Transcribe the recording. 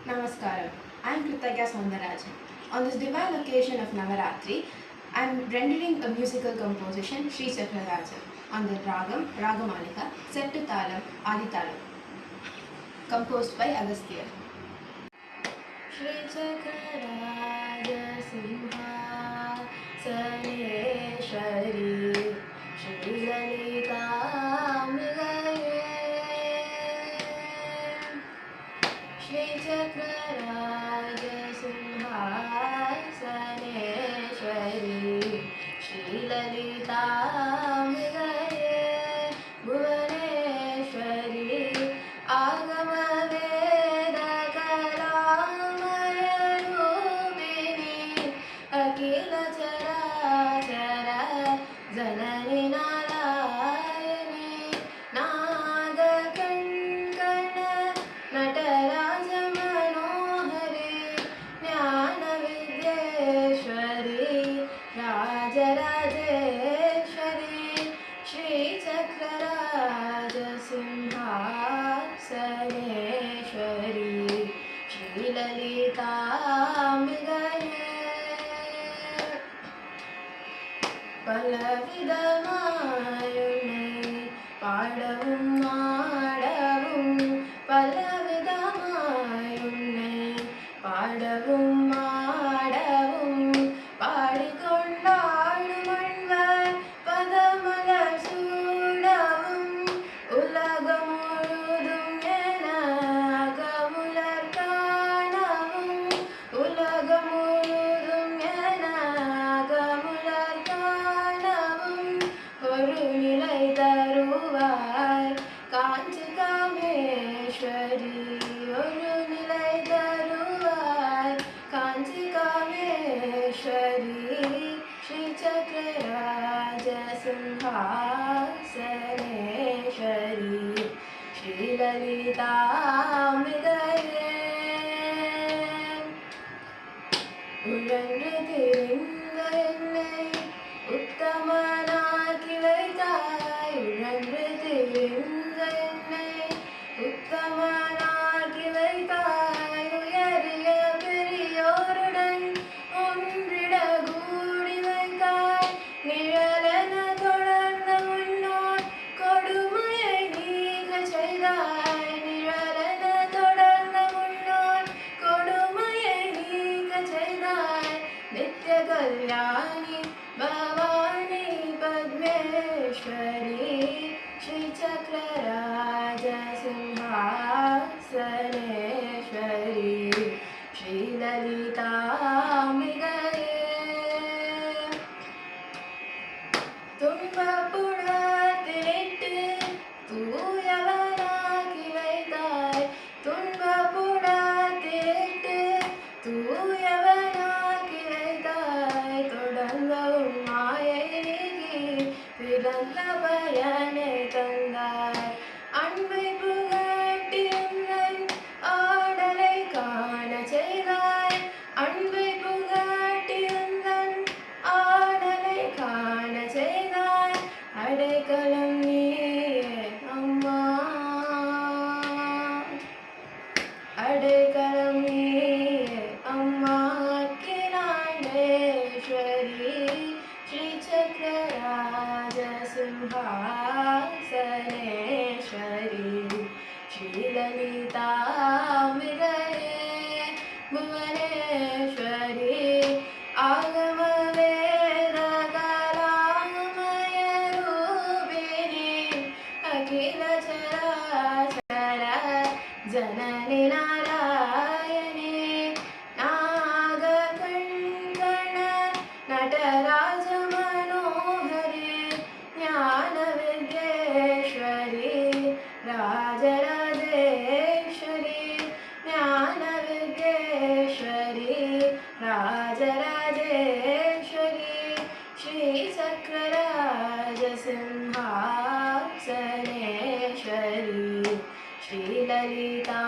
Namaskaram. I am Kritika Soundarajan. On this divine occasion of Navaratri, I am rendering a musical composition, Sri Chakraraja, on the Ragam, Ragamalika, set to Talam, Adi Talam, composed by Agastya. Sri Chakraraja Simha Saneshwari Sri Lalita Shri Chakraraja Simhasaneshwari Shri Lalita Bhuvaneshwari Agama Veda Kalamaya Rubini Akila Charachara Janani Narayani Nagakankana Nataraja Rajarajeshwari Shri Chakraraja Simhasaneshwari Shri Lalita பலவிதமாயுன்னை பாடவும் ஆடவும் பலவிதமாயுன்னை பாடவும் ஆடவும் பாடிக்கொண்டாடும் அன்பர் பதமலர் சூடவும் உலகம் முழுதும் என அகமுலர் காணவும் உலகம் முழுதும் என அகமுலர் காணவும் ஒரு நிலை தருவாய் காஞ்சி காமேஸ்வரி ஒரு நிலை தருவாய் காஞ்சி காமேஸ்வரி ஸ்ரீ சக்கரராஜ சிம்ஹாசனேஸ்வரி ஸ்ரீ லலிதாம்பிகையே உழன்று திரிந்த என்னை உத்தமனாக்கி வைத்தாய் உழன்று திரிந்த என்னை உத்தமனாக்கி வைத்தாய் உயரிய பெரியோருடன் ஒன்றிட கூடி வைத்தாய் நிழலென தொடர்ந்த உன்னோர் கொடுமையை நீங்க செய்தாய் நிழலென தொடர்ந்த உன்னோர் கொடுமையை நீங்க செய்தாய் நித்ய கல்யாணி பவானி பத்மேஸ்வரி ஸ்ரீ சக்கரராஜ சிம்ஹாசனேஸ்வரி ஸ்ரீ லலிதாம்பிகையே துன்பப்புடத்திலிட்டு தூயவனாக்கி வைத்தாய் துன்பப்புடத்திலிட்டு தூயவனாக்கி வைத்தாய் தொடர்ந்தவும் மாயை நீக்கி பிறந்த பயனை தந்தாய் அன்பை புகட்டி உந்தன் ஆடலை காண செய்தாய் அன்பை புகட்டி உந்தன் ஆடலை காண செய்தாய் அடைக்கலம் நீயே அம்மா அடைக்கலம் நீயே அம்மா அகிலாண்டேஸ்வரி ஸ்ரீ சக்கரராஜ சிம்ஹாசனேஸ்வரி ஸ்ரீ லலிதாம்பிகையே புவனேஸ்வரி ஆகம வேத கலாமய ரூபிணி அகில சராசர ஜனனி நாராயணி நாககங்கண நடராஜ மனோஹரி ஞான வித்யேஸ்வரி ராஜராஜேஸ்வரி ஞான வித்யேஸ்வரி ராஜராஜேஸ்வரி ஸ்ரீ சக்கரராஜ சிம்ஹாசனேஸ்வரி ஸ்ரீ லலிதா